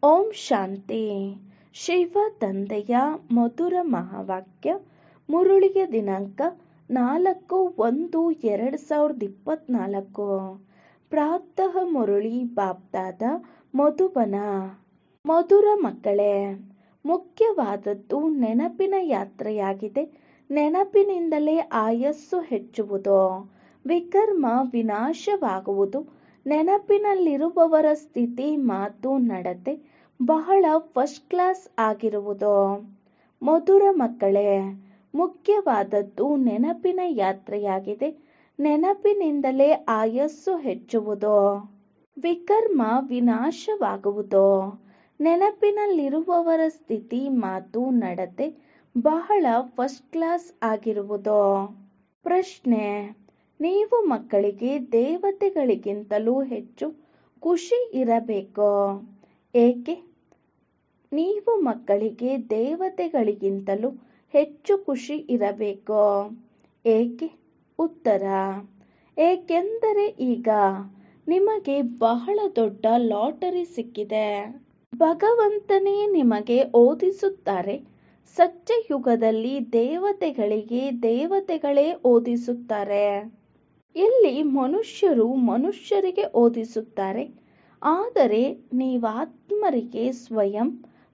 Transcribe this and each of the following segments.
ಓಂ ಶಾಂತಿ. ಶಿವ ತಂದೆಯ ಮಧುರ ಮಹಾವಾಕ್ಯ. ಮುರುಳಿಯ ದಿನಾಂಕ 4/1/2024. ಪ್ರಾತಃ ಮುರುಳಿ ಬಾಪ್ದಾದ ಮಧುಬನ. ಮಧುರ ಮಕ್ಕಳೇ, ಮುಖ್ಯವಾದದ್ದು ನೆನಪಿನ ಯಾತ್ರೆಯಾಗಿದೆ. ನೆನಪಿನಿಂದಲೇ ಆಯಸ್ಸು ಹೆಚ್ಚುವುದು, ವಿಕರ್ಮ ವಿನಾಶವಾಗುವುದು. ನೆನಪಿನಲ್ಲಿರುವವರ ಸ್ಥಿತಿ, ಮಾತು, ನಡತೆ ಬಹಳ ಫಸ್ಟ್ ಕ್ಲಾಸ್ ಆಗಿರುವುದು. ಮಧುರ ಮಕ್ಕಳೇ, ಮುಖ್ಯವಾದದ್ದು ನೆನಪಿನ ಯಾತ್ರೆಯಾಗಿದೆ. ನೆನಪಿನಿಂದಲೇ ಆಯಸ್ಸು ಹೆಚ್ಚುವುದು, ವಿಕರ್ಮ ವಿನಾಶವಾಗುವುದು. ನೆನಪಿನಲ್ಲಿರುವವರ ಸ್ಥಿತಿ, ಮಾತು, ನಡತೆ ಬಹಳ ಫಸ್ಟ್ ಕ್ಲಾಸ್ ಆಗಿರುವುದು. ಪ್ರಶ್ನೆ: ನೀವು ಮಕ್ಕಳಿಗೆ ದೇವತೆಗಳಿಗಿಂತಲೂ ಹೆಚ್ಚು ಖುಷಿ ಇರಬೇಕು. ಏಕೆ? ನೀವು ಮಕ್ಕಳಿಗೆ ದೇವತೆಗಳಿಗಿಂತಲೂ ಹೆಚ್ಚು ಖುಷಿ ಇರಬೇಕು. ಏಕೆ? ಉತ್ತರ: ಏಕೆಂದರೆ ಈಗ ನಿಮಗೆ ಬಹಳ ದೊಡ್ಡ ಲಾಟರಿ ಸಿಕ್ಕಿದೆ. ಭಗವಂತನೇ ನಿಮಗೆ ಓದಿಸುತ್ತಾರೆ. ಸತ್ಯಯುಗದಲ್ಲಿ ದೇವತೆಗಳಿಗೆ ದೇವತೆಗಳೇ ಓದಿಸುತ್ತಾರೆ. ಇಲ್ಲಿ ಮನುಷ್ಯರು ಮನುಷ್ಯರಿಗೆ ಓದಿಸುತ್ತಾರೆ. ಆದರೆ ನೀವಾತ್ಮರಿಗೆ ಸ್ವಯಂ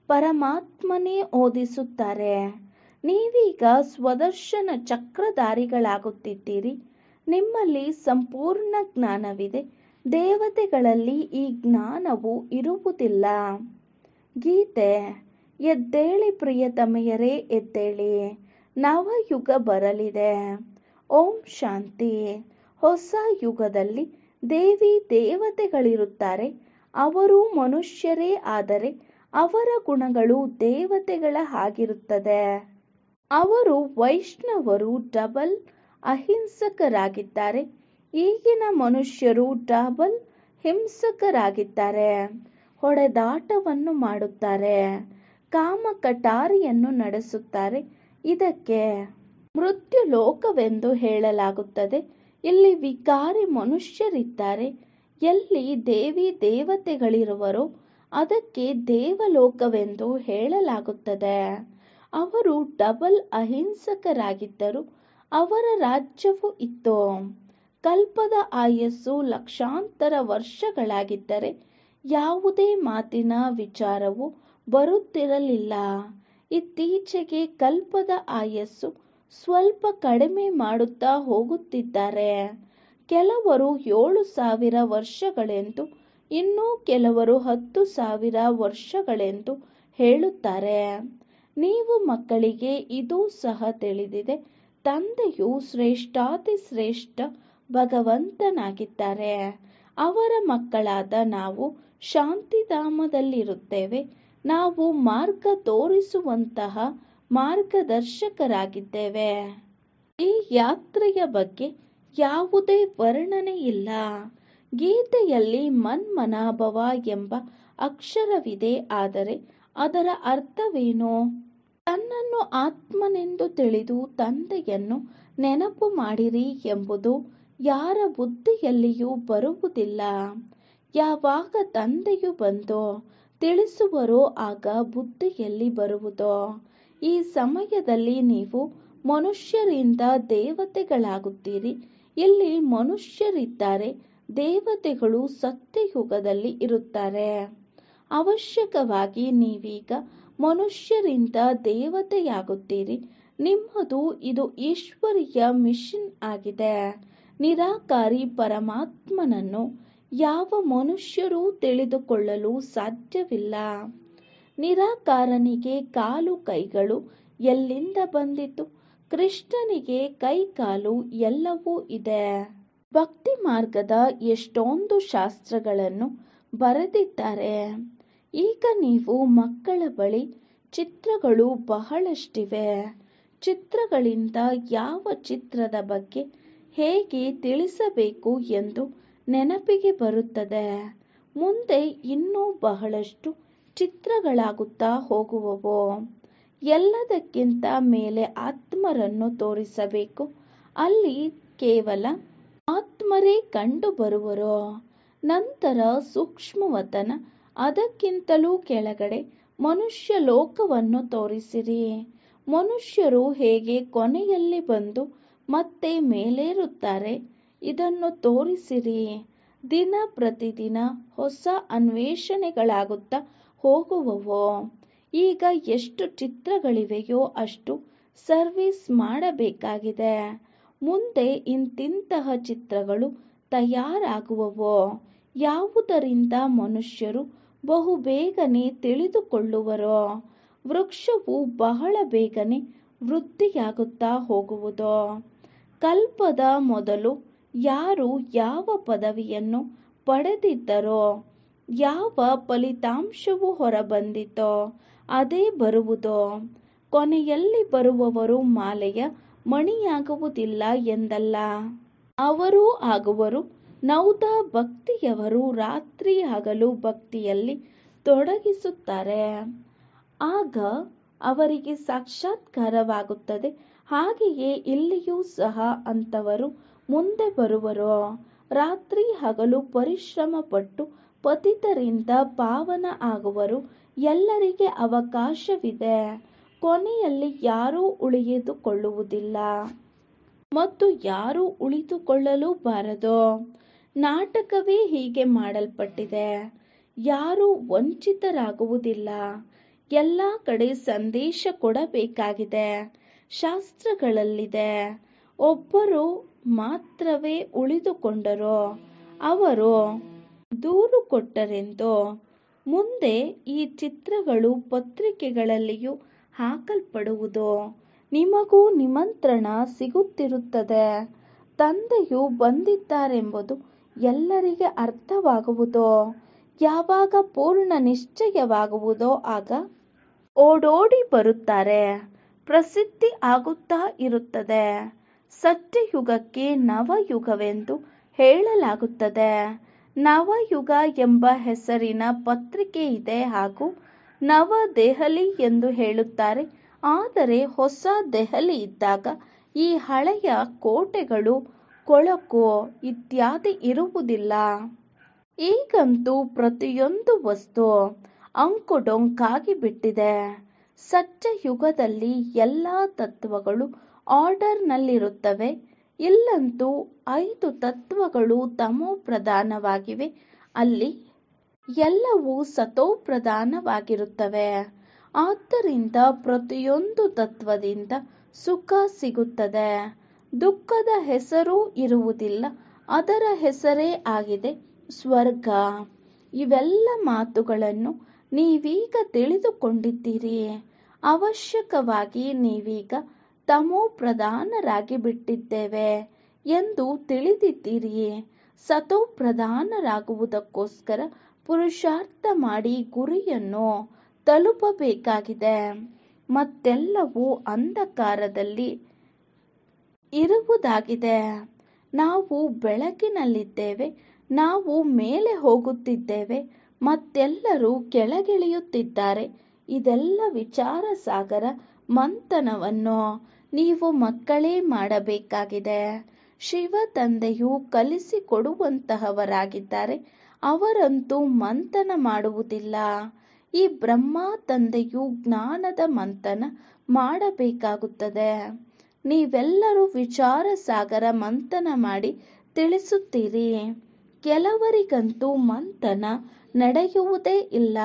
ಪರಮಾತ್ಮನೇ ಓದಿಸುತ್ತಾರೆ. ನೀವೀಗ ಸ್ವದರ್ಶನ ಚಕ್ರಧಾರಿಗಳಾಗುತ್ತಿದ್ದೀರಿ. ನಿಮ್ಮಲ್ಲಿ ಸಂಪೂರ್ಣ ಜ್ಞಾನವಿದೆ. ದೇವತೆಗಳಲ್ಲಿ ಈ ಜ್ಞಾನವು ಇರುವುದಿಲ್ಲ. ಗೀತೆ: ಎದ್ದೇಳಿ ಪ್ರಿಯತಮೆಯರೇ, ಎದ್ದೇಳಿ, ನವಯುಗ ಬರಲಿದೆ. ಓಂ ಶಾಂತಿ. ಹೊಸ ಯುಗದಲ್ಲಿ ದೇವಿ ದೇವತೆಗಳಿರುತ್ತಾರೆ. ಅವರು ಮನುಷ್ಯರೇ, ಆದರೆ ಅವರ ಗುಣಗಳು ದೇವತೆಗಳ ಹಾಗಿರುತ್ತದೆ. ಅವರು ವೈಷ್ಣವರು ಡಬಲ್ ಅಹಿಂಸಕರಾಗಿದ್ದಾರೆ. ಈಗಿನ ಮನುಷ್ಯರು ಡಬಲ್ ಹಿಂಸಕರಾಗಿದ್ದಾರೆ. ಹೊಡೆದಾಟವನ್ನು ಮಾಡುತ್ತಾರೆ, ಕಾಮ ಕಟಾರಿಯನ್ನು ನಡೆಸುತ್ತಾರೆ. ಇದಕ್ಕೆ ಮೃತ್ಯು ಲೋಕವೆಂದು ಹೇಳಲಾಗುತ್ತದೆ. ಇಲ್ಲಿ ವಿಕಾರಿ ಮನುಷ್ಯರಿದ್ದಾರೆ. ಎಲ್ಲಿ ದೇವಿ ದೇವತೆಗಳಿರುವರೋ ಅದಕ್ಕೆ ದೇವಲೋಕವೆಂದು ಹೇಳಲಾಗುತ್ತದೆ. ಅವರು ಡಬಲ್ ಅಹಿಂಸಕರಾಗಿದ್ದರು. ಅವರ ರಾಜ್ಯವು ಇತ್ತು. ಕಲ್ಪದ ಆಯಸ್ಸು ಲಕ್ಷಾಂತರ ವರ್ಷಗಳಾಗಿದ್ದರೆ ಯಾವುದೇ ಮಾತಿನ ವಿಚಾರವು ಬರುತ್ತಿರಲಿಲ್ಲ. ಇತ್ತೀಚೆಗೆ ಕಲ್ಪದ ಆಯಸ್ಸು ಸ್ವಲ್ಪ ಕಡಿಮೆ ಮಾಡುತ್ತಾ ಹೋಗುತ್ತಿದ್ದಾರೆ. ಕೆಲವರು 7,000 ವರ್ಷಗಳೆಂದು, ಇನ್ನೂ ಕೆಲವರು 10,000 ವರ್ಷಗಳೆಂದು ಹೇಳುತ್ತಾರೆ. ನೀವು ಮಕ್ಕಳಿಗೆ ಇದೂ ಸಹ ತಿಳಿದಿದೆ. ತಂದೆಯು ಶ್ರೇಷ್ಠಾತಿ ಶ್ರೇಷ್ಠ ಭಗವಂತನಾಗಿದ್ದಾರೆ. ಅವರ ಮಕ್ಕಳಾದ ನಾವು ಶಾಂತಿಧಾಮದಲ್ಲಿರುತ್ತೇವೆ. ನಾವು ಮಾರ್ಗ ತೋರಿಸುವಂತಹ ಮಾರ್ಗದರ್ಶಕರಾಗಿದ್ದೇವೆ. ಈ ಯಾತ್ರೆಯ ಬಗ್ಗೆ ಯಾವುದೇ ವರ್ಣನೆ ಇಲ್ಲ. ಗೀತೆಯಲ್ಲಿ ಮನ್ಮನಾಭವ ಎಂಬ ಅಕ್ಷರವಿದೆ. ಆದರೆ ಅದರ ಅರ್ಥವೇನು? ತನ್ನನ್ನು ಆತ್ಮನೆಂದು ತಿಳಿದು ತಂದೆಯನ್ನು ನೆನಪು ಮಾಡಿರಿ ಎಂಬುದು ಯಾರ ಬುದ್ಧಿಯಲ್ಲಿಯೂ ಬರುವುದಿಲ್ಲ. ಯಾವಾಗ ತಂದೆಯು ಬಂದು ತಿಳಿಸುವರೋ ಆಗ ಬುದ್ಧಿಯಲ್ಲಿ ಬರುವುದು. ಈ ಸಮಯದಲ್ಲಿ ನೀವು ಮನುಷ್ಯರಿಂದ ದೇವತೆಗಳಾಗುತ್ತೀರಿ. ಇಲ್ಲಿ ಮನುಷ್ಯರಿದ್ದಾರೆ. ದೇವತೆಗಳು ಸತ್ಯಯುಗದಲ್ಲಿ ಇರುತ್ತಾರೆ. ಅವಶ್ಯಕವಾಗಿ ನೀವೀಗ ಮನುಷ್ಯರಿಂದ ದೇವತೆಯಾಗುತ್ತೀರಿ. ನಿಮ್ಮದು ಇದು ಈಶ್ವರೀಯ ಮಿಷನ್ ಆಗಿದೆ. ನಿರಾಕಾರಿ ಪರಮಾತ್ಮನನ್ನು ಯಾವ ಮನುಷ್ಯರೂ ತಿಳಿದುಕೊಳ್ಳಲು ಸಾಧ್ಯವಿಲ್ಲ. ನಿರಾಕಾರನಿಗೆ ಕಾಲು ಕೈಗಳು ಎಲ್ಲಿಂದ ಬಂದಿತು? ಕೃಷ್ಣನಿಗೆ ಕೈ ಕಾಲು ಎಲ್ಲವೂ ಇದೆ. ಭಕ್ತಿ ಮಾರ್ಗದ ಎಷ್ಟೊಂದು ಶಾಸ್ತ್ರಗಳನ್ನು ಬರೆದಿದ್ದಾರೆ. ಈಗ ನೀವು ಮಕ್ಕಳ ಬಳಿ ಚಿತ್ರಗಳು ಬಹಳಷ್ಟಿವೆ. ಚಿತ್ರಗಳಿಂದ ಯಾವ ಚಿತ್ರದ ಬಗ್ಗೆ ಹೇಗೆ ತಿಳಿಸಬೇಕು ಎಂದು ನೆನಪಿಗೆ ಬರುತ್ತದೆ. ಮುಂದೆ ಇನ್ನೂ ಬಹಳಷ್ಟು ಚಿತ್ರಗಳಾಗುತ್ತಾ ಹೋಗುವವು. ಎಲ್ಲದಕ್ಕಿಂತ ಮೇಲೆ ಆತ್ಮರನ್ನು ತೋರಿಸಬೇಕು. ಅಲ್ಲಿ ಕೇವಲ ಆತ್ಮರೇ ಕಂಡು ಬರುವರು. ನಂತರ ಸೂಕ್ಷ್ಮವತನ ಅದಕ್ಕಿಂತಲೂ ಕೆಳಗಡೆ ಮನುಷ್ಯ ಲೋಕವನ್ನು ತೋರಿಸಿರಿ. ಮನುಷ್ಯರು ಹೇಗೆ ಕೊನೆಯಲ್ಲಿ ಬಂದು ಮತ್ತೆ ಮೇಲೇರುತ್ತಾರೆ ಇದನ್ನು ತೋರಿಸಿರಿ. ದಿನ ಪ್ರತಿದಿನ ಹೊಸ ಅನ್ವೇಷಣೆಗಳಾಗುತ್ತಾ ಹೋಗುವವೋ. ಈಗ ಎಷ್ಟು ಚಿತ್ರಗಳಿವೆಯೋ ಅಷ್ಟು ಸರ್ವಿಸ್ ಮಾಡಬೇಕಾಗಿದೆ. ಮುಂದೆ ಇಂತಿಂತಹ ಚಿತ್ರಗಳು ತಯಾರಾಗುವವೋ. ಯಾವುದರಿಂದ ಮನುಷ್ಯರು ಬಹುಬೇಗನೆ ತಿಳಿದುಕೊಳ್ಳುವರೋ. ವೃಕ್ಷವು ಬಹಳ ಬೇಗನೆ ವೃದ್ಧಿಯಾಗುತ್ತಾ ಹೋಗುವುದು. ಕಲ್ಪದ ಮೊದಲು ಯಾರು ಯಾವ ಪದವಿಯನ್ನು ಪಡೆದಿದ್ದರೋ, ಯಾವ ಫಲಿತಾಂಶವು ಹೊರಬಂದಿತೋ ಅದೇ ಬರುವುದು. ಕೊನೆಯಲ್ಲಿ ಬರುವವರು ಮಾಲೆಯ ಮಣಿಯಾಗುವುದಿಲ್ಲ ಎಂದಲ್ಲ, ಅವರೂ ಆಗುವರು. ನೌದ ಭಕ್ತಿಯವರು ರಾತ್ರಿ ಹಗಲು ಭಕ್ತಿಯಲ್ಲಿ ತೊಡಗಿಸುತ್ತಾರೆ. ಆಗ ಅವರಿಗೆ ಸಾಕ್ಷಾತ್ಕಾರವಾಗುತ್ತದೆ. ಹಾಗೆಯೇ ಇಲ್ಲಿಯೂ ಸಹ ಅಂಥವರು ಮುಂದೆ ಬರುವರು. ರಾತ್ರಿ ಹಗಲು ಪರಿಶ್ರಮ ಪಟ್ಟು ಪತಿತರಿಂದ ಪಾವನ ಆಗುವರು. ಎಲ್ಲರಿಗೆ ಅವಕಾಶವಿದೆ. ಕೊನೆಯಲ್ಲಿ ಯಾರೂ ಉಳಿದುಕೊಳ್ಳುವುದಿಲ್ಲ ಮತ್ತು ಯಾರೂ ಉಳಿದುಕೊಳ್ಳಲೂ ಬಾರದು. ನಾಟಕವೇ ಹೀಗೆ ಮಾಡಲ್ಪಟ್ಟಿದೆ. ಯಾರೂ ವಂಚಿತರಾಗುವುದಿಲ್ಲ. ಎಲ್ಲ ಕಡೆ ಸಂದೇಶ ಕೊಡಬೇಕಾಗಿದೆ. ಶಾಸ್ತ್ರಗಳಲ್ಲಿದೆ, ಒಬ್ಬರು ಮಾತ್ರವೇ ಉಳಿದುಕೊಂಡರು, ಅವರು ದೂರು ಕೊಟ್ಟರೆಂದು. ಮುಂದೆ ಈ ಚಿತ್ರಗಳು ಪತ್ರಿಕೆಗಳಲ್ಲಿಯೂ ಹಾಕಲ್ಪಡುವುದು. ನಿಮಗೂ ನಿಮಂತ್ರಣ ಸಿಗುತ್ತಿರುತ್ತದೆ. ತಂದೆಯು ಬಂದಿದ್ದಾರೆಂಬುದು ಎಲ್ಲರಿಗೆ ಅರ್ಥವಾಗುವುದು. ಯಾವಾಗ ಪೂರ್ಣ ನಿಶ್ಚಯವಾಗುವುದೋ ಆಗ ಓಡೋಡಿ ಬರುತ್ತಾರೆ. ಪ್ರಸಿದ್ಧಿ ಆಗುತ್ತಾ ಇರುತ್ತದೆ. ಸತ್ಯಯುಗಕ್ಕೆ ನವಯುಗವೆಂದು ಹೇಳಲಾಗುತ್ತದೆ. ನವಯುಗ ಎಂಬ ಹೆಸರಿನ ಪತ್ರಿಕೆ ಇದೆ ಹಾಗೂ ನವದೆಹಲಿ ಎಂದು ಹೇಳುತ್ತಾರೆ. ಆದರೆ ಹೊಸ ದೆಹಲಿ ಇದ್ದಾಗ ಈ ಹಳೆಯ ಕೋಟೆಗಳು, ಕೊಳಕು ಇತ್ಯಾದಿ ಇರುವುದಿಲ್ಲ. ಈಗಂತೂ ಪ್ರತಿಯೊಂದು ವಸ್ತು ಅಂಕುಡೊಂಕಾಗಿ ಬಿಟ್ಟಿದೆ. ಸತ್ಯಯುಗದಲ್ಲಿ ಎಲ್ಲ ತತ್ವಗಳು ಆರ್ಡರ್ನಲ್ಲಿರುತ್ತವೆ. ಇಲ್ಲಂತೂ 5 ತತ್ವಗಳು ತಮೋ ಪ್ರಧಾನವಾಗಿವೆ. ಅಲ್ಲಿ ಎಲ್ಲವೂ ಸತೋ ಪ್ರಧಾನವಾಗಿರುತ್ತವೆ. ಆದ್ದರಿಂದ ಪ್ರತಿಯೊಂದು ತತ್ವದಿಂದ ಸುಖ ಸಿಗುತ್ತದೆ. ದುಃಖದ ಹೆಸರೂ ಇರುವುದಿಲ್ಲ. ಅದರ ಹೆಸರೇ ಆಗಿದೆ ಸ್ವರ್ಗ. ಇವೆಲ್ಲ ಮಾತುಗಳನ್ನು ನೀವೀಗ ತಿಳಿದುಕೊಂಡಿದ್ದೀರಿ. ಅವಶ್ಯಕವಾಗಿ ನೀವೀಗ ತಮೋ ಪ್ರಧಾನರಾಗಿ ಬಿಟ್ಟಿದ್ದೇವೆ ಎಂದು ತಿಳಿದಿದ್ದೀರಿ. ಸತೋ ಪ್ರಧಾನರಾಗುವುದಕ್ಕೋಸ್ಕರ ಪುರುಷಾರ್ಥ ಮಾಡಿ ಗುರಿಯನ್ನು ತಲುಪಬೇಕಾಗಿದೆ. ಮತ್ತೆಲ್ಲವೂ ಅಂಧಕಾರದಲ್ಲಿ ಇರುವುದಾಗಿದೆ. ನಾವು ಬೆಳಕಿನಲ್ಲಿದ್ದೇವೆ. ನಾವು ಮೇಲೆ ಹೋಗುತ್ತಿದ್ದೇವೆ. ಮತ್ತೆಲ್ಲರೂ ಕೆಳಗಿಳಿಯುತ್ತಿದ್ದಾರೆ. ಇದೆಲ್ಲ ವಿಚಾರ ಸಾಗರ ಮಂಥನವನ್ನು ನೀವು ಮಕ್ಕಳೇ ಮಾಡಬೇಕಾಗಿದೆ. ಶಿವ ತಂದೆಯು ಕಲಿಸಿಕೊಡುವಂತಹವರಾಗಿದ್ದಾರೆ. ಅವರಂತೂ ಮಂಥನ ಮಾಡುವುದಿಲ್ಲ. ಈ ಬ್ರಹ್ಮ ತಂದೆಯು ಜ್ಞಾನದ ಮಂಥನ ಮಾಡಬೇಕಾಗುತ್ತದೆ. ನೀವೆಲ್ಲರೂ ವಿಚಾರ ಸಾಗರ ಮಂಥನ ಮಾಡಿ ತಿಳಿಸುತ್ತೀರಿ. ಕೆಲವರಿಗಂತೂ ಮಂಥನ ನಡೆಯುವುದೇ ಇಲ್ಲ.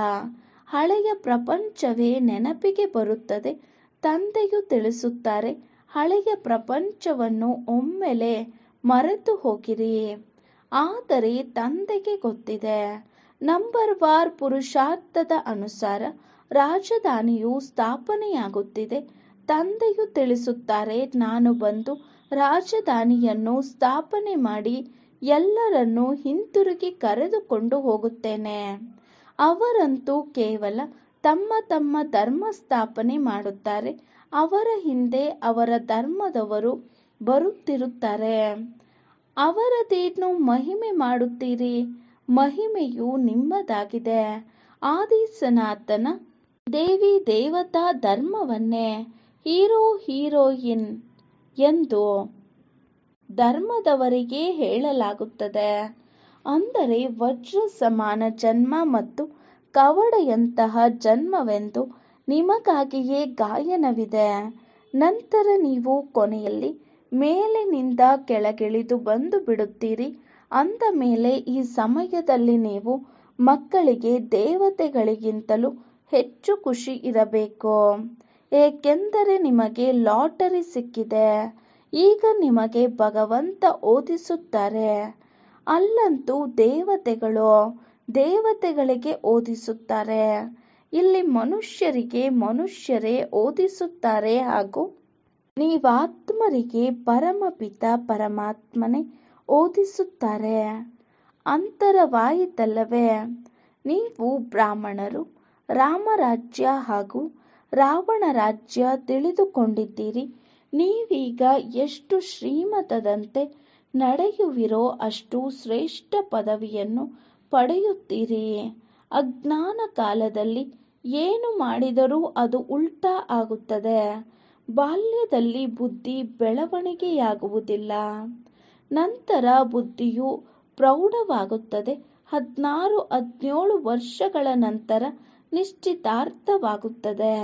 ಹಳೆಯ ಪ್ರಪಂಚವೇ ನೆನಪಿಗೆ ಬರುತ್ತದೆ. ತಂದೆಯು ತಿಳಿಸುತ್ತಾರೆ, ಹಳೆಯ ಪ್ರಪಂಚವನ್ನು ಒಮ್ಮೆಲೆ ಮರೆತು ಹೋಗಿರಿ. ಆದರೆ ತಂದೆಗೆ ಗೊತ್ತಿದೆ. ನಂಬರ್ ವಾರ್ ಪುರುಷಾರ್ಥದ ಅನುಸಾರ ರಾಜಧಾನಿಯು ಸ್ಥಾಪನೆಯಾಗುತ್ತಿದೆ. ತಂದೆಯು ತಿಳಿಸುತ್ತಾರೆ, ನಾನು ಬಂದು ರಾಜಧಾನಿಯನ್ನು ಸ್ಥಾಪನೆ ಮಾಡಿ ಎಲ್ಲರನ್ನೂ ಹಿಂತಿರುಗಿ ಕರೆದುಕೊಂಡು ಹೋಗುತ್ತೇನೆ. ಅವರಂತೂ ಕೇವಲ ತಮ್ಮ ತಮ್ಮ ಧರ್ಮ ಸ್ಥಾಪನೆ ಮಾಡುತ್ತಾರೆ. ಅವರ ಹಿಂದೆ ಅವರ ಧರ್ಮದವರು ಬರುತ್ತಿರುತ್ತಾರೆ. ಅವರದೇನು ಮಹಿಮೆ ಮಾಡುತ್ತೀರಿ? ಮಹಿಮೆಯು ನಿಮ್ಮದಾಗಿದೆ. ಆದಿ ಸನಾತನ ದೇವಿ ದೇವತಾ ಧರ್ಮವನ್ನೇ ಹೀರೋ ಹೀರೋಯಿನ್ ಎಂದು ಧರ್ಮದವರಿಗೆ ಹೇಳಲಾಗುತ್ತದೆ. ಅಂದರೆ ವಜ್ರ ಸಮಾನ ಜನ್ಮ ಮತ್ತು ಕವಡೆಯಂತಹ ಜನ್ಮವೆಂದು ನಿಮಗಾಗಿಯೇ ಗಾಯನವಿದೆ. ನಂತರ ನೀವು ಕೊನೆಯಲ್ಲಿ ಮೇಲಿನಿಂದ ಕೆಳಗಿಳಿದು ಬಂದು ಬಿಡುತ್ತೀರಿ. ಅಂದ ಮೇಲೆ ಈ ಸಮಯದಲ್ಲಿ ನೀವು ಮಕ್ಕಳಿಗೆ ದೇವತೆಗಳಿಗಿಂತಲೂ ಹೆಚ್ಚು ಖುಷಿ ಇರಬೇಕು. ಏಕೆಂದರೆ ನಿಮಗೆ ಲಾಟರಿ ಸಿಕ್ಕಿದೆ. ಈಗ ನಿಮಗೆ ಭಗವಂತ ಓದಿಸುತ್ತಾರೆ. ಅಲ್ಲಂತೂ ದೇವತೆಗಳಿಗೆ ಓದಿಸುತ್ತಾರೆ. ಇಲ್ಲಿ ಮನುಷ್ಯರಿಗೆ ಮನುಷ್ಯರೇ ಓದಿಸುತ್ತಾರೆ. ಹಾಗೂ ನೀವಾತ್ಮರಿಗೆ ಪರಮಪಿತ ಪರಮಾತ್ಮನೇ ಓದಿಸುತ್ತಾರೆ. ಅಂತರವಾಯಿತಲ್ಲವೇ? ನೀವು ಬ್ರಾಹ್ಮಣರು ರಾಮರಾಜ್ಯ ಹಾಗೂ ರಾವಣ ರಾಜ್ಯ ತಿಳಿದುಕೊಂಡಿದ್ದೀರಿ. ನೀವೀಗ ಎಷ್ಟು ಶ್ರೀಮತದಂತೆ ನಡೆಯುವಿರೋ ಅಷ್ಟು ಶ್ರೇಷ್ಠ ಪದವಿಯನ್ನು ಪಡೆಯುತ್ತೀರಿ. ಅಜ್ಞಾನ ಕಾಲದಲ್ಲಿ ಏನು ಮಾಡಿದರೂ ಅದು ಉಲ್ಟಾ ಆಗುತ್ತದೆ. ಬಾಲ್ಯದಲ್ಲಿ ಬುದ್ಧಿ ಬೆಳವಣಿಗೆಯಾಗುವುದಿಲ್ಲ. ನಂತರ ಬುದ್ಧಿಯು ಪ್ರೌಢವಾಗುತ್ತದೆ. 16-17 ವರ್ಷಗಳ ನಂತರ ನಿಶ್ಚಿತಾರ್ಥವಾಗುತ್ತದೆ.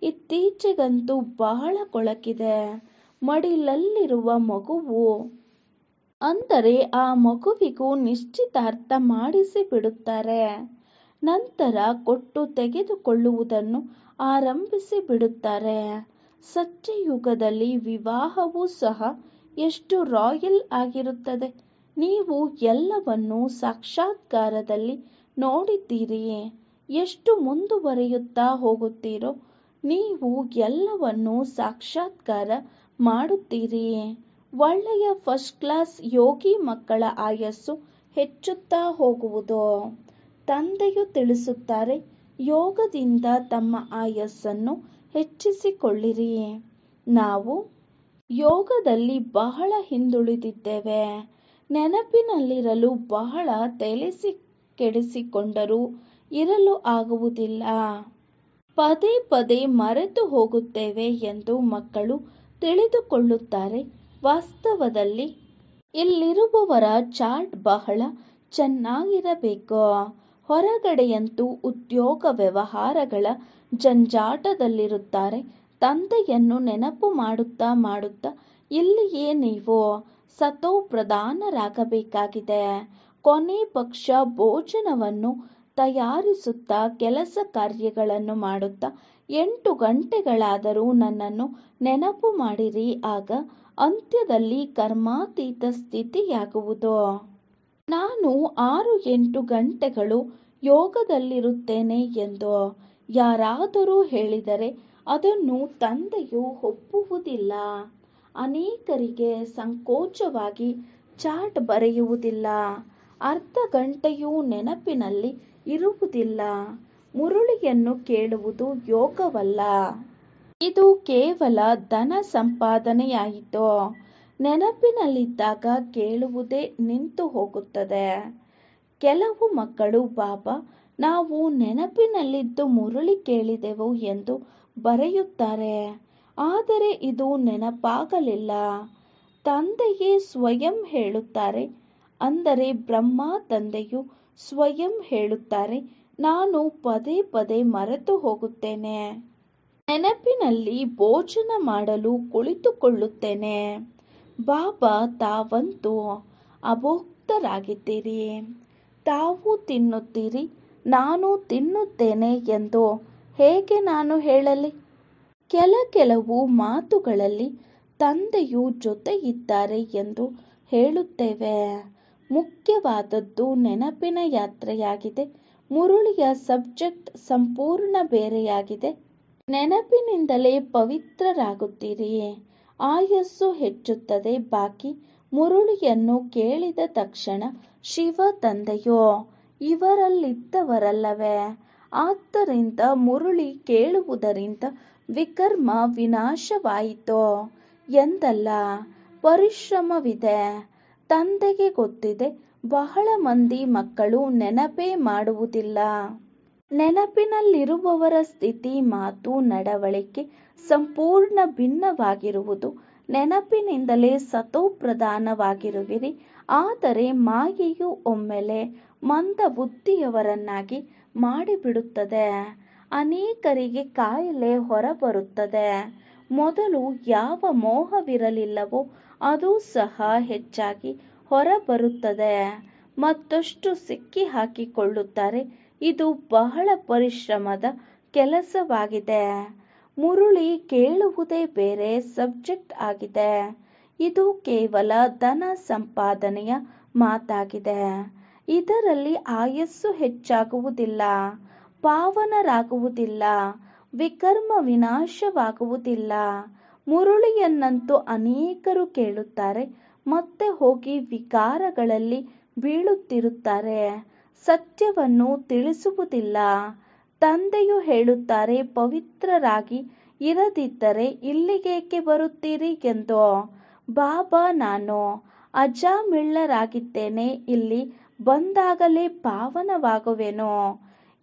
ಇತ್ತೀಚೆಗಂತೂ ಬಹಳ ಕೊಳಕಿದೆ. ಮಡಿಲಲ್ಲಿರುವ ಮಗುವು ಅಂದರೆ ಆ ಮಗುವಿಗೂ ನಿಶ್ಚಿತಾರ್ಥ ಮಾಡಿಸಿ ಬಿಡುತ್ತಾರೆ. ನಂತರ ಕೊಟ್ಟು ತೆಗೆದುಕೊಳ್ಳುವುದನ್ನು ಆರಂಭಿಸಿ ಬಿಡುತ್ತಾರೆ. ಸತ್ಯಯುಗದಲ್ಲಿ ವಿವಾಹವೂ ಸಹ ಎಷ್ಟು ರಾಯಲ್ ಆಗಿರುತ್ತದೆ. ನೀವು ಎಲ್ಲವನ್ನೂ ಸಾಕ್ಷಾತ್ಕಾರದಲ್ಲಿ ನೋಡಿದ್ದೀರಿ. ಎಷ್ಟು ಮುಂದುವರಿಯುತ್ತಾ ಹೋಗುತ್ತೀರೋ ನೀವು ಎಲ್ಲವನ್ನೂ ಸಾಕ್ಷಾತ್ಕಾರ ಮಾಡುತ್ತೀರಿ. ಒಳ್ಳೆಯ ಫಸ್ಟ್ ಕ್ಲಾಸ್ ಯೋಗಿ ಮಕ್ಕಳ ಆಯಸ್ಸು ಹೆಚ್ಚುತ್ತಾ ಹೋಗುವುದು. ತಂದೆಯು ತಿಳಿಸುತ್ತಾರೆ, ಯೋಗದಿಂದ ತಮ್ಮ ಆಯಸ್ಸನ್ನು ಹೆಚ್ಚಿಸಿಕೊಳ್ಳಿರಿ. ನಾವು ಯೋಗದಲ್ಲಿ ಬಹಳ ಹಿಂದುಳಿದಿದ್ದೇವೆ. ನೆನಪಿನಲ್ಲಿರಲು ಬಹಳ ತಲೆ ಕೆಡಿಸಿಕೊಂಡರೂ ಇರಲು ಆಗುವುದಿಲ್ಲ. ಪದೇ ಪದೇ ಮರೆತು ಹೋಗುತ್ತೇವೆ ಎಂದು ಮಕ್ಕಳು ತಿಳಿದುಕೊಳ್ಳುತ್ತಾರೆ. ವಾಸ್ತವದಲ್ಲಿ ಇಲ್ಲಿರುವವರ ಚಾರ್ಟ್ ಬಹಳ ಚೆನ್ನಾಗಿರಬೇಕು. ಹೊರಗಡೆಯಂತೂ ಉದ್ಯೋಗ ವ್ಯವಹಾರಗಳ ಜಂಜಾಟದಲ್ಲಿರುತ್ತಾರೆ. ತಂದೆಯನ್ನು ನೆನಪು ಮಾಡುತ್ತಾ ಮಾಡುತ್ತಾ ಇಲ್ಲಿಯೇ ನೀವು ಸತೋಪ್ರಧಾನರಾಗಬೇಕಾಗಿದೆ. ಕೊನೆ ಪಕ್ಷ ಭೋಜನವನ್ನು ತಯಾರಿಸುತ್ತಾ ಕೆಲಸ ಕಾರ್ಯಗಳನ್ನು ಮಾಡುತ್ತಾ 8 ಗಂಟೆಗಳಾದರೂ ನನ್ನನ್ನು ನೆನಪು ಮಾಡಿರಿ. ಆಗ ಅಂತ್ಯದಲ್ಲಿ ಕರ್ಮಾತೀತ ಸ್ಥಿತಿಯಾಗುವುದು. ನಾನು 6-8 ಗಂಟೆಗಳು ಯೋಗದಲ್ಲಿರುತ್ತೇನೆ ಎಂದು ಯಾರಾದರೂ ಹೇಳಿದರೆ ಅದನ್ನು ತಂದೆಯು ಒಪ್ಪುವುದಿಲ್ಲ. ಅನೇಕರಿಗೆ ಸಂಕೋಚವಾಗಿ ಚಾರ್ಟ್ ಬರೆಯುವುದಿಲ್ಲ. ಅರ್ಧ ಗಂಟೆಯೂ ನೆನಪಿನಲ್ಲಿ ಇರುವುದಿಲ್ಲ. ಮುರುಳಿಯನ್ನು ಕೇಳುವುದು ಯೋಗವಲ್ಲ. ಇದು ಕೇವಲ ಧನ ಸಂಪಾದನೆಯಾಯಿತು. ನೆನಪಿನಲ್ಲಿದ್ದಾಗ ಕೇಳುವುದೇ ನಿಂತು ಹೋಗುತ್ತದೆ. ಕೆಲವು ಮಕ್ಕಳು ಬಾಬಾ ನಾವು ನೆನಪಿನಲ್ಲಿದ್ದು ಮುರುಳಿ ಕೇಳಿದೆವು ಎಂದು ಬರೆಯುತ್ತಾರೆ. ಆದರೆ ಇದು ನೆನಪಾಗಲಿಲ್ಲ. ತಂದೆಯೇ ಸ್ವಯಂ ಹೇಳುತ್ತಾರೆ. ಅಂದರೆ ಬ್ರಹ್ಮ ತಂದೆಯು ಸ್ವಯಂ ಹೇಳುತ್ತಾರೆ, ನಾನು ಪದೇ ಪದೇ ಮರೆತು ಹೋಗುತ್ತೇನೆ. ನೆನಪಿನಲ್ಲಿ ಭೋಜನ ಮಾಡಲು ಕುಳಿತುಕೊಳ್ಳುತ್ತೇನೆ. ಬಾಬಾ ತಾವಂತೂ ಅಭೋಕ್ತರಾಗಿದ್ದೀರಿ. ತಾವು ತಿನ್ನುತ್ತೀರಿ, ನಾನು ತಿನ್ನುತ್ತೇನೆ ಎಂದು ಹೇಗೆ ನಾನು ಹೇಳಲಿ? ಕೆಲವು ಮಾತುಗಳಲ್ಲಿ ತಂದೆಯು ಜೊತೆ ಇದ್ದಾರೆ ಎಂದು ಹೇಳುತ್ತೇವೆ. ಮುಖ್ಯವಾದದ್ದು ನೆನಪಿನ ಯಾತ್ರೆಯಾಗಿದೆ. ಮುರುಳಿಯ ಸಬ್ಜೆಕ್ಟ್ ಸಂಪೂರ್ಣ ಬೇರೆಯಾಗಿದೆ. ನೆನಪಿನಿಂದಲೇ ಪವಿತ್ರರಾಗುತ್ತೀರಿ. ಆಯಸ್ಸು ಹೆಚ್ಚುತ್ತದೆ. ಬಾಕಿ ಮುರುಳಿಯನ್ನು ಕೇಳಿದ ತಕ್ಷಣ ಶಿವ ತಂದೆಯೋ ಇವರಲ್ಲಿದ್ದವರಲ್ಲವೇ? ಆದ್ದರಿಂದ ಮುರುಳಿ ಕೇಳುವುದರಿಂದ ವಿಕರ್ಮ ವಿನಾಶವಾಯಿತೋ ಎಂದಲ್ಲ, ಪರಿಶ್ರಮವಿದೆ. ತಂದೆಗೆ ಗೊತ್ತಿದೆ. ಬಹಳ ಮಂದಿ ಮಕ್ಕಳು ನೆನಪೇ ಮಾಡುವುದಿಲ್ಲ. ನೆನಪಿನಲ್ಲಿರುವವರ ಸ್ಥಿತಿ, ಮಾತು, ನಡವಳಿಕೆ ಸಂಪೂರ್ಣ ಭಿನ್ನವಾಗಿರುವುದು. ನೆನಪಿನಿಂದಲೇ ಸತೋಪ್ರಧಾನವಾಗಿರುವಿರಿ. ಆದರೆ ಮಾಯೆಯು ಒಮ್ಮೆಲೆ ಮಂದ ಬುದ್ಧಿಯವರನ್ನಾಗಿ ಮಾಡಿಬಿಡುತ್ತದೆ. ಅನೇಕರಿಗೆ ಕಾಯಿಲೆ ಹೊರಬರುತ್ತದೆ. ಮೊದಲು ಯಾವ ಮೋಹವಿರಲಿಲ್ಲವೋ ಅದು ಸಹ ಹೆಚ್ಚಾಗಿ ಹೊರಬರುತ್ತದೆ. ಮತ್ತಷ್ಟು ಸಿಕ್ಕಿ ಹಾಕಿಕೊಳ್ಳುತ್ತಾರೆ. ಇದು ಬಹಳ ಪರಿಶ್ರಮದ ಕೆಲಸವಾಗಿದೆ. ಮುರುಳಿ ಕೇಳುವುದೇ ಬೇರೆ ಸಬ್ಜೆಕ್ಟ್ ಆಗಿದೆ. ಇದು ಕೇವಲ ಧನ ಸಂಪಾದನೆಯ ಮಾತಾಗಿದೆ. ಇದರಲ್ಲಿ ಆಯಸ್ಸು ಹೆಚ್ಚಾಗುವುದಿಲ್ಲ, ಪಾವನರಾಗುವುದಿಲ್ಲ, ವಿಕರ್ಮ ವಿನಾಶವಾಗುವುದಿಲ್ಲ. ಮುರುಳಿಯನ್ನಂತೂ ಅನೇಕರು ಕೇಳುತ್ತಾರೆ, ಮತ್ತೆ ಹೋಗಿ ವಿಕಾರಗಳಲ್ಲಿ ಬೀಳುತ್ತಿರುತ್ತಾರೆ. ಸತ್ಯವನ್ನು ತಿಳಿಸುವುದಿಲ್ಲ. ತಂದೆಯು ಹೇಳುತ್ತಾರೆ, ಪವಿತ್ರರಾಗಿ ಇರದಿದ್ದರೆ ಇಲ್ಲಿಗೇಕೆ ಬರುತ್ತೀರಿ ಎಂದು. ಬಾಬಾ, ನಾನು ಅಜಾಮಿಳ್ಳರಾಗಿದ್ದೇನೆ. ಇಲ್ಲಿ ಬಂದಾಗಲೇ ಪಾವನವಾಗುವೆನು.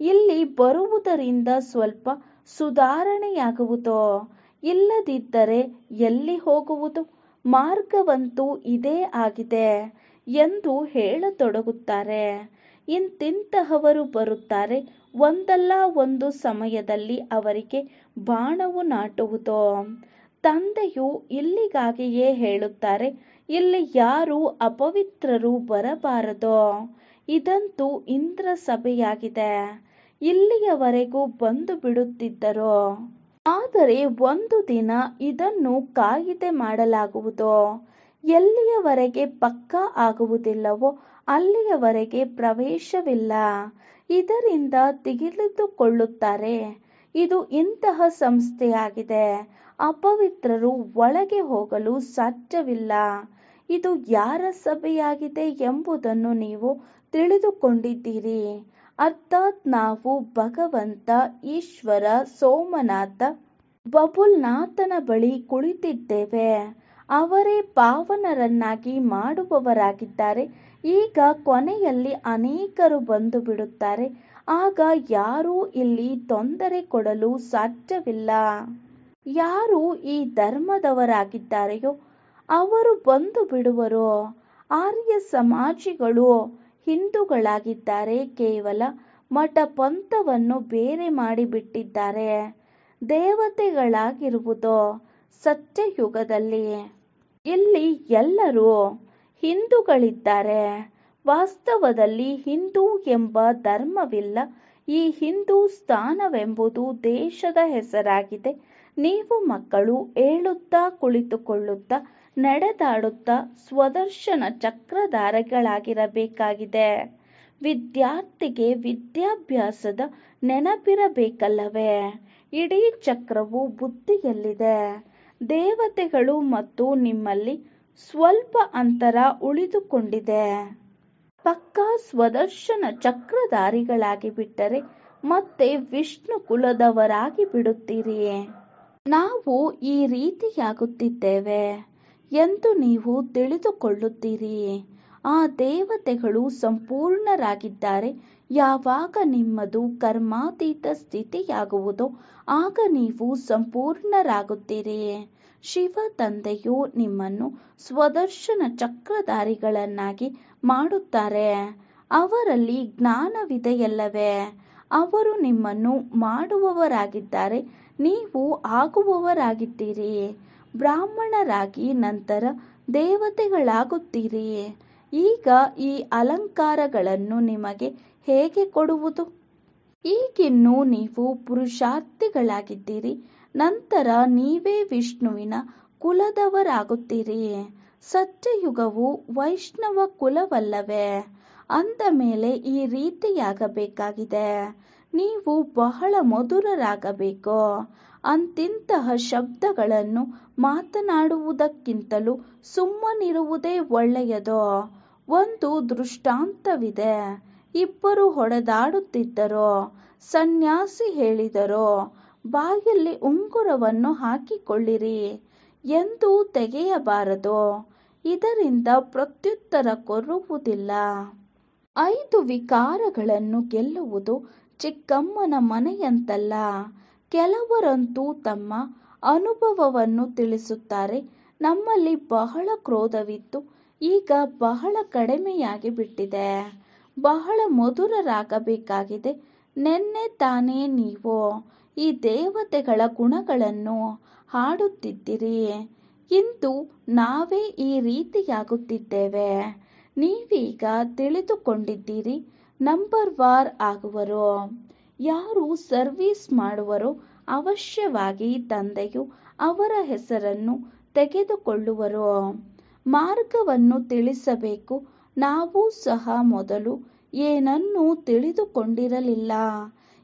ಇಲ್ಲಿ ಬರುವುದರಿಂದ ಸ್ವಲ್ಪ ಸುಧಾರಣೆಯಾಗುವುದು. ಇಲ್ಲದಿದ್ದರೆ ಎಲ್ಲಿ ಹೋಗುವುದು? ಮಾರ್ಗವಂತೂ ಇದೇ ಆಗಿದೆ ಎಂದು ಹೇಳತೊಡಗುತ್ತಾರೆ. ಇಂತಿಂತಹವರು ಬರುತ್ತಾರೆ. ಒಂದಲ್ಲ ಒಂದು ಸಮಯದಲ್ಲಿ ಅವರಿಗೆ ಬಾಣವು ನಾಟುವುದು. ತಂದೆಯು ಇಲ್ಲಿಗಾಗಿಯೇ ಹೇಳುತ್ತಾರೆ, ಇಲ್ಲಿ ಯಾರೂ ಅಪವಿತ್ರರು ಬರಬಾರದು. ಇದಂತೂ ಇಂದ್ರ ಸಭೆಯಾಗಿದೆ. ಇಲ್ಲಿಯವರೆಗೂ ಬಂದು ಬಿಡುತ್ತಿದ್ದರು. ಆದರೆ ಒಂದು ದಿನ ಇದನ್ನು ಕಾಯಿದೆ ಮಾಡಲಾಗುವುದು. ಎಲ್ಲಿಯವರೆಗೆ ಪಕ್ಕಾ ಆಗುವುದಿಲ್ಲವೋ ಅಲ್ಲಿಯವರೆಗೆ ಪ್ರವೇಶವಿಲ್ಲ. ಇದರಿಂದ ತಿಳಿದುಕೊಳ್ಳುತ್ತಾರೆ, ಇದು ಇಂತಹ ಸಂಸ್ಥೆಯಾಗಿದೆ. ಅಪವಿತ್ರರು ಒಳಗೆ ಹೋಗಲು ಸಾಧ್ಯವಿಲ್ಲ. ಇದು ಯಾರ ಸಭೆಯಾಗಿದೆ ಎಂಬುದನ್ನು ನೀವು ತಿಳಿದುಕೊಂಡಿದ್ದೀರಿ. ಅರ್ಥಾತ್ ನಾವು ಭಗವಂತ, ಈಶ್ವರ, ಸೋಮನಾಥ, ಬಬುಲ್ನಾಥನ ಬಳಿ ಕುಳಿತಿದ್ದೇವೆ. ಅವರೇ ಪಾವನರನ್ನಾಗಿ ಮಾಡುವವರಾಗಿದ್ದಾರೆ. ಈಗ ಕೊನೆಯಲ್ಲಿ ಅನೇಕರು ಬಂದು ಬಿಡುತ್ತಾರೆ. ಆಗ ಯಾರೂ ಇಲ್ಲಿ ತೊಂದರೆ ಕೊಡಲು ಸಾಧ್ಯವಿಲ್ಲ. ಯಾರು ಈ ಧರ್ಮದವರಾಗಿದ್ದಾರೆಯೋ ಅವರು ಬಂದು ಬಿಡುವರು. ಆರ್ಯ ಸಮಾಜಿಗಳು ಹಿಂದೂಗಳಾಗಿದ್ದಾರೆ. ಕೇವಲ ಮಠ ಪಂಥವನ್ನು ಬೇರೆ ಮಾಡಿಬಿಟ್ಟಿದ್ದಾರೆ. ದೇವತೆಗಳಾಗಿರುವುದು ಸತ್ಯಯುಗದಲ್ಲಿ. ಇಲ್ಲಿ ಎಲ್ಲರೂ ಹಿಂದೂಗಳಿದ್ದಾರೆ. ವಾಸ್ತವದಲ್ಲಿ ಹಿಂದೂ ಎಂಬ ಧರ್ಮವಿಲ್ಲ. ಈ ಹಿಂದೂಸ್ತಾನವೆಂಬುದು ದೇಶದ ಹೆಸರಾಗಿದೆ. ನೀವು ಮಕ್ಕಳು ಏಳುತ್ತಾ, ಕುಳಿತುಕೊಳ್ಳುತ್ತಾ, ನಡೆದಾಡುತ್ತಾ ಸ್ವದರ್ಶನ ಚಕ್ರಧಾರಿಗಳಾಗಿರಬೇಕಾಗಿದೆ. ವಿದ್ಯಾರ್ಥಿಗೆ ವಿದ್ಯಾಭ್ಯಾಸದ ನೆನಪಿರಬೇಕಲ್ಲವೇ? ಇಡೀ ಚಕ್ರವು ಬುದ್ಧಿಯಲ್ಲಿದೆ. ದೇವತೆಗಳು ಮತ್ತು ನಿಮ್ಮಲ್ಲಿ ಸ್ವಲ್ಪ ಅಂತರ ಉಳಿದುಕೊಂಡಿದೆ. ಪಕ್ಕಾ ಸ್ವದರ್ಶನ ಚಕ್ರಧಾರಿಗಳಾಗಿ ಬಿಟ್ಟರೆ ಮತ್ತೆ ವಿಷ್ಣು ಕುಲದವರಾಗಿ ಬಿಡುತ್ತೀರಿ. ನಾವು ಈ ರೀತಿಯಾಗುತ್ತಿದ್ದೇವೆ ಎಂದು ನೀವು ತಿಳಿದುಕೊಳ್ಳುತ್ತೀರಿ. ಆ ದೇವತೆಗಳು ಸಂಪೂರ್ಣರಾಗಿದ್ದಾರೆ. ಯಾವಾಗ ನಿಮ್ಮದು ಕರ್ಮಾತೀತ ಸ್ಥಿತಿಯಾಗುವುದೋ ಆಗ ನೀವು ಸಂಪೂರ್ಣರಾಗುತ್ತೀರಿ. ಶಿವ ತಂದೆಯು ನಿಮ್ಮನ್ನು ಸ್ವದರ್ಶನ ಚಕ್ರಧಾರಿಗಳನ್ನಾಗಿ ಮಾಡುತ್ತಾರೆ. ಅವರಲ್ಲಿ ಜ್ಞಾನವಿದೆಯಲ್ಲವೇ? ಅವರು ನಿಮ್ಮನ್ನು ಮಾಡುವವರಾಗಿದ್ದಾರೆ. ನೀವು ಆಗುವವರಾಗಿದ್ದೀರಿ. ಬ್ರಾಹ್ಮಣರಾಗಿ ನಂತರ ದೇವತೆಗಳಾಗುತ್ತೀರಿ. ಈಗ ಈ ಅಲಂಕಾರಗಳನ್ನು ನಿಮಗೆ ಹೇಗೆ ಕೊಡುವುದು? ಈಗಿನ್ನೂ ನೀವು ಪುರುಷಾರ್ಥಿಗಳಾಗಿದ್ದೀರಿ. ನಂತರ ನೀವೇ ವಿಷ್ಣುವಿನ ಕುಲದವರಾಗುತ್ತೀರಿ. ಸತ್ಯಯುಗವು ವೈಷ್ಣವ ಕುಲವಲ್ಲವೇ? ಅಂದ ಮೇಲೆ ಈ ರೀತಿಯಾಗಬೇಕಾಗಿದೆ. ನೀವು ಬಹಳ ಮಧುರರಾಗಬೇಕು. ಅಂತಿಂತಹ ಶಬ್ದಗಳನ್ನು ಮಾತನಾಡುವುದಕ್ಕಿಂತಲೂ ಸುಮ್ಮನಿರುವುದೇ ಒಳ್ಳೆಯದು. ಒಂದು ದೃಷ್ಟಾಂತವಿದೆ. ಇಬ್ಬರು ಹೊಡೆದಾಡುತ್ತಿದ್ದರು. ಸನ್ಯಾಸಿ ಹೇಳಿದರು, ಬಾಯಲ್ಲಿ ಉಂಗುರವನ್ನು ಹಾಕಿಕೊಳ್ಳಿರಿ ಎಂದು ತೆಗೆಯಬಾರದು. ಇದರಿಂದ ಪ್ರತ್ಯುತ್ತರ ಕೊಡುವುದಿಲ್ಲ. 5 ವಿಕಾರಗಳನ್ನು ಗೆಲ್ಲುವುದು ಚಿಕ್ಕಮ್ಮನ ಮನೆಯಂತಲ್ಲ. ಕೆಲವರಂತೂ ತಮ್ಮ ಅನುಭವವನ್ನು ತಿಳಿಸುತ್ತಾರೆ. ನಮ್ಮಲ್ಲಿ ಬಹಳ ಕ್ರೋಧವಿತ್ತು, ಈಗ ಬಹಳ ಕಡಿಮೆಯಾಗಿ ಬಿಟ್ಟಿದೆ. ಬಹಳ ಮಧುರರಾಗಬೇಕಾಗಿದೆ. ನಿನ್ನೆ ತಾನೇ ನೀವು ಈ ದೇವತೆಗಳ ಗುಣಗಳನ್ನು ಹಾಡುತ್ತಿದ್ದಿರಿ. ಇಂದು ನಾವೇ ಈ ರೀತಿಯಾಗುತ್ತಿದ್ದೇವೆ. ನೀವೀಗ ತಿಳಿದುಕೊಂಡಿದ್ದೀರಿ. Number war ಆಗುವರು. ಯಾರು ಸರ್ವಿಸ್ ಮಾಡುವರೋ ಅವಶ್ಯವಾಗಿ ತಂದೆಯು ಅವರ ಹೆಸರನ್ನು ತೆಗೆದುಕೊಳ್ಳುವರು. ಮಾರ್ಗವನ್ನು ತಿಳಿಸಬೇಕು. ನಾವು ಸಹ ಮೊದಲು ಏನನ್ನೂ ತಿಳಿದುಕೊಂಡಿರಲಿಲ್ಲ.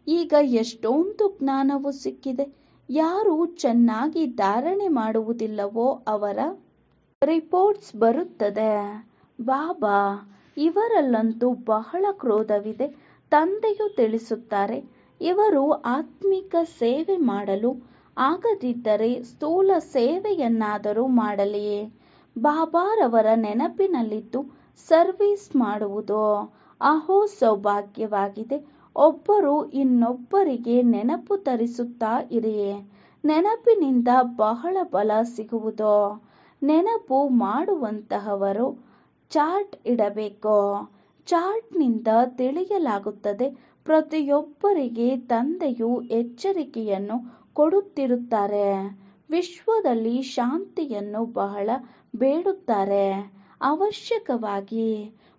ಈಗ ಎಷ್ಟೊಂದು ಜ್ಞಾನವು ಸಿಕ್ಕಿದೆ. ಯಾರು ಚೆನ್ನಾಗಿ ಧಾರಣೆ ಮಾಡುವುದಿಲ್ಲವೋ ಅವರ ರಿಪೋರ್ಟ್ಸ್ ಬರುತ್ತದೆ. ಬಾಬಾ, ಇವರಲ್ಲಂತೂ ಬಹಳ ಕ್ರೋಧವಿದೆ. ತಂದೆಯು ತಿಳಿಸುತ್ತಾರೆ, ಇವರು ಆತ್ಮಿಕ ಸೇವೆ ಮಾಡಲು ಆಗದಿದ್ದರೆ ಸ್ಥೂಲ ಸೇವೆಯನ್ನಾದರೂ ಮಾಡಲಿ. ಬಾಬಾರವರ ನೆನಪಿನಲ್ಲಿದ್ದು ಸರ್ವಿಸ್ ಮಾಡುವುದು ಅಹೋ ಸೌಭಾಗ್ಯವಾಗಿದೆ. ಒಬ್ಬರು ಇನ್ನೊಬ್ಬರಿಗೆ ನೆನಪು ತರಿಸುತ್ತಾ ಇರಿ. ನೆನಪಿನಿಂದ ಬಹಳ ಬಲ ಸಿಗುವುದು. ನೆನಪು ಮಾಡುವಂತಹವರು ಚಾರ್ಟ್ ಇಡಬೇಕು. ಚಾರ್ಟ್ನಿಂದ ತಿಳಿಯಲಾಗುತ್ತದೆ. ಪ್ರತಿಯೊಬ್ಬರಿಗೆ ತಂದೆಯು ಎಚ್ಚರಿಕೆಯನ್ನು ಕೊಡುತ್ತಿರುತ್ತಾರೆ. ವಿಶ್ವದಲ್ಲಿ ಶಾಂತಿಯನ್ನು ಬಹಳ ಬೇಡುತ್ತಾರೆ. ಅವಶ್ಯಕವಾಗಿ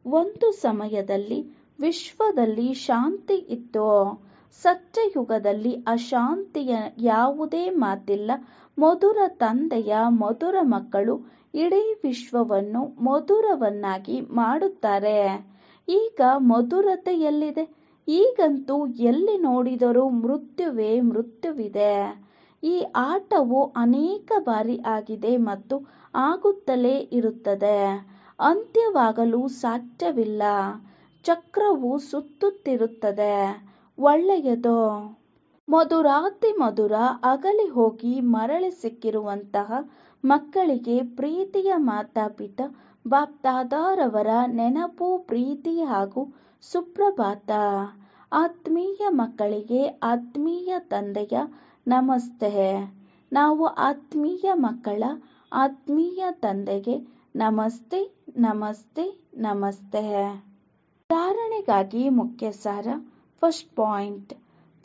ಒಂದು ಸಮಯದಲ್ಲಿ ವಿಶ್ವದಲ್ಲಿ ಶಾಂತಿ ಇತ್ತು. ಸತ್ಯಯುಗದಲ್ಲಿ ಅಶಾಂತಿಯ ಯಾವುದೇ ಮಾತಿಲ್ಲ. ಮಧುರ ತಂದೆಯ ಮಧುರ ಮಕ್ಕಳು ಇಡೀ ವಿಶ್ವವನ್ನು ಮಧುರವನ್ನಾಗಿ ಮಾಡುತ್ತಾರೆ. ಈಗ ಮಧುರತೆ ಎಲ್ಲಿದೆ? ಈಗಂತೂ ಎಲ್ಲಿ ನೋಡಿದರೂ ಮೃತ್ಯುವೇ ಮೃತ್ಯುವಿದೆ. ಈ ಆಟವು ಅನೇಕ ಬಾರಿ ಆಗಿದೆ ಮತ್ತು ಆಗುತ್ತಲೇ ಇರುತ್ತದೆ. ಅಂತ್ಯವಾಗಲು ಸಾಧ್ಯವಿಲ್ಲ. ಚಕ್ರವು ಸುತ್ತುತ್ತಿರುತ್ತದೆ. ಒಳ್ಳೆಯದು. ಮಧುರಾತಿ ಮಧುರ ಅಗಲಿ ಹೋಗಿ ಮರಳಿ ಸಿಕ್ಕಿರುವಂತಹ ಮಕ್ಕಳಿಗೆ ಪ್ರೀತಿಯ ಮಾತಾಪಿತ ಬಾಪ್ದಾದಾರವರ ನೆನಪು, ಪ್ರೀತಿ ಹಾಗೂ ಸುಪ್ರಭಾತ. ಆತ್ಮೀಯ ಮಕ್ಕಳಿಗೆ ಆತ್ಮೀಯ ತಂದೆಯ ನಮಸ್ತೆ. ನಾವು ಆತ್ಮೀಯ ಮಕ್ಕಳ ಆತ್ಮೀಯ ತಂದೆಗೆ ನಮಸ್ತೆ ನಮಸ್ತೆ ನಮಸ್ತೆ. ಧಾರಣೆಗಾಗಿ ಮುಖ್ಯ ಸಾರ. ಫಸ್ಟ್ ಪಾಯಿಂಟ್,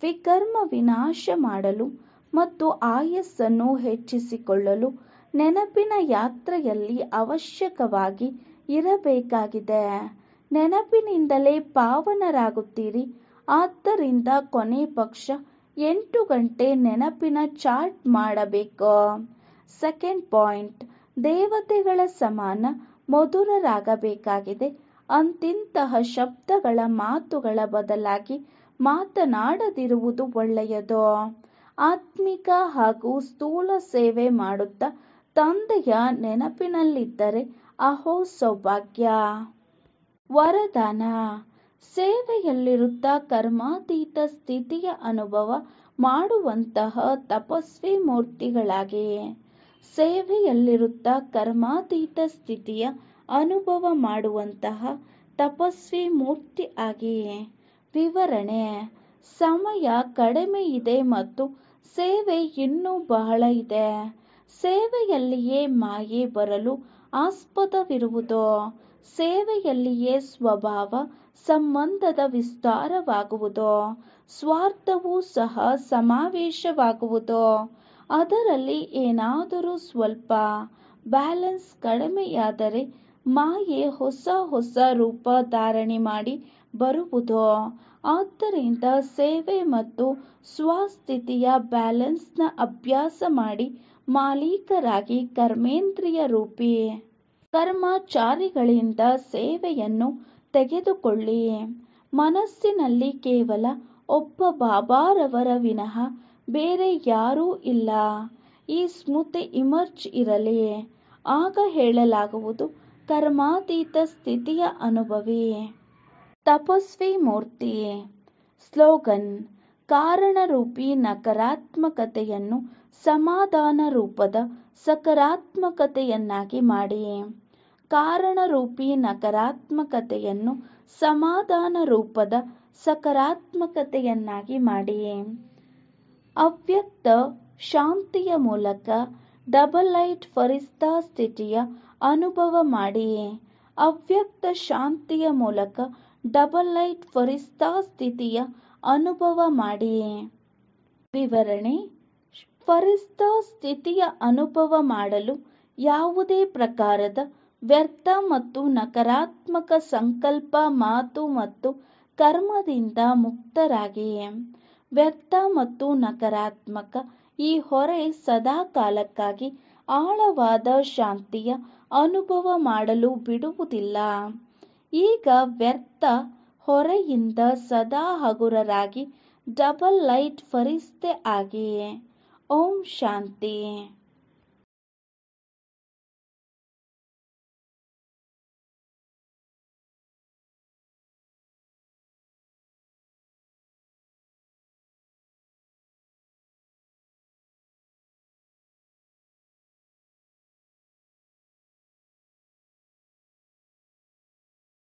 ವಿಕರ್ಮ ವಿನಾಶ ಮಾಡಲು ಮತ್ತು ಆಯಸ್ಸನ್ನು ಹೆಚ್ಚಿಸಿಕೊಳ್ಳಲು ನೆನಪಿನ ಯಾತ್ರೆಯಲ್ಲಿ ಅವಶ್ಯಕವಾಗಿ ಇರಬೇಕಾಗಿದೆ. ನೆನಪಿನಿಂದಲೇ ಪಾವನರಾಗುತ್ತೀರಿ. ಆದ್ದರಿಂದ ಕೊನೆ ಪಕ್ಷ 8 ಗಂಟೆ ನೆನಪಿನ ಚಾರ್ಟ್ ಮಾಡಬೇಕು. ಸೆಕೆಂಡ್ ಪಾಯಿಂಟ್, ದೇವತೆಗಳ ಸಮಾನ ಮಧುರರಾಗಬೇಕಾಗಿದೆ. ಅಂತಿಂತಹ ಶಬ್ದಗಳ ಮಾತುಗಳ ಬದಲಾಗಿ ಮಾತನಾಡದಿರುವುದು ಒಳ್ಳೆಯದು. ಆತ್ಮಿಕ ಹಾಗೂ ಸ್ಥೂಲ ಸೇವೆ ಮಾಡುತ್ತಾ ತಂದೆಯ ನೆನಪಿನಲ್ಲಿದ್ದರೆ ಅಹೋ ಸೌಭಾಗ್ಯ. ವರದಾನ: ಸೇವೆಯಲ್ಲಿರುತ್ತಾ ಕರ್ಮಾತೀತ ಸ್ಥಿತಿಯ ಅನುಭವ ಮಾಡುವಂತಹ ತಪಸ್ವಿ ಮೂರ್ತಿಗಳಾಗಿ. ಸೇವೆಯಲ್ಲಿರುತ್ತಾ ಕರ್ಮಾತೀತ ಸ್ಥಿತಿಯ ಅನುಭವ ಮಾಡುವಂತಹ ತಪಸ್ವಿ ಮೂರ್ತಿ ಆಗಿ. ವಿವರಣೆ: ಸಮಯ ಕಡಿಮೆ ಇದೆ ಮತ್ತು ಸೇವೆ ಇನ್ನೂ ಬಹಳ ಇದೆ. ಸೇವೆಯಲ್ಲಿಯೇ ಮಾಯೆ ಬರಲು ಆಸ್ಪದವಿರುವುದು. ಸೇವೆಯಲ್ಲಿಯೇ ಸ್ವಭಾವ ಸಂಬಂಧದ ವಿಸ್ತಾರವಾಗುವುದು. ಸ್ವಾರ್ಥವೂ ಸಹ ಸಮಾವೇಶವಾಗುವುದು. ಅದರಲ್ಲಿ ಏನಾದರೂ ಸ್ವಲ್ಪ ಬ್ಯಾಲೆನ್ಸ್ ಕಡಿಮೆಯಾದರೆ ಮಾಯೆ ಹೊಸ ಹೊಸ ರೂಪ ಧಾರಣೆ ಮಾಡಿ ಬರುವುದು. ಆದ್ದರಿಂದ ಸೇವೆ ಮತ್ತು ಸ್ವಸ್ಥಿತಿಯ ಬ್ಯಾಲೆನ್ಸ್ನ ಅಭ್ಯಾಸ ಮಾಡಿ ಮಾಲೀಕರಾಗಿ ಕರ್ಮೇಂದ್ರಿಯ ರೂಪಿ ಕರ್ಮಚಾರಿಗಳಿಂದ ಸೇವೆಯನ್ನು ತೆಗೆದುಕೊಳ್ಳಿ. ಮನಸ್ಸಿನಲ್ಲಿ ಕೇವಲ ಒಬ್ಬ ಬಾಬಾರವರ ವಿನಃ ಬೇರೆ ಯಾರೂ ಇಲ್ಲ. ಈ ಸ್ಮೃತಿ ಇಮರ್ಜ್ ಇರಲಿ. ಆಗ ಹೇಳಲಾಗುವುದು, ಕರ್ಮಾತೀತ ಸ್ಥಿತಿಯ ಅನುಭವಿ ತಪಸ್ವಿ ಮೂರ್ತಿ. ಸ್ಲೋಗನ್: ಕಾರಣರೂಪಿ ನಕಾರಾತ್ಮಕತೆಯನ್ನು ಸಮಾಧಾನ ರೂಪದ ಸಕಾರಾತ್ಮಕತೆಯನ್ನಾಗಿ ಮಾಡಿ. ಕಾರಣರೂಪಿ ನಕಾರಾತ್ಮಕತೆಯನ್ನು ಸಮಾಧಾನ ರೂಪದ ಸಕಾರಾತ್ಮಕತೆಯನ್ನಾಗಿ ಮಾಡಿ. ಅವ್ಯಕ್ತ ಶಾಂತಿಯ ಮೂಲಕ ಡಬಲ್ ಲೈಟ್ ಫರಿಸ್ತಾ ಸ್ಥಿತಿಯ ಅನುಭವ ಮಾಡಿ. ಅವ್ಯಕ್ತ ಶಾಂತಿಯ ಮೂಲಕ ಡಬಲ್ ಲೈಟ್ ಫರಿಸ್ತಾ ಸ್ಥಿತಿಯ ಅನುಭವ ಮಾಡಿ. ವಿವರಣೆ: ಫರಿಸ್ತ ಸ್ಥಿತಿಯ ಅನುಭವ ಮಾಡಲು ಯಾವುದೇ ಪ್ರಕಾರದ ವ್ಯರ್ಥ ಮತ್ತು ನಕಾರಾತ್ಮಕ ಸಂಕಲ್ಪ, ಮಾತು ಮತ್ತು ಕರ್ಮದಿಂದ ಮುಕ್ತರಾಗಿ. ವ್ಯರ್ಥ ಮತ್ತು ನಕಾರಾತ್ಮಕ ಈ ಹೊರೆ ಸದಾ ಕಾಲಕ್ಕಾಗಿ ಆಳವಾದ ಶಾಂತಿಯ ಅನುಭವ ಮಾಡಲು ಬಿಡುವುದಿಲ್ಲ. ಈಗ ವ್ಯರ್ಥ ಹೊರೆಯಿಂದ ಸದಾ ಹಗುರರಾಗಿ ಡಬಲ್ ಲೈಟ್ ಫರಿಸ್ತೆ ಆಗಿ. ಓಂ ಶಾಂತಿ.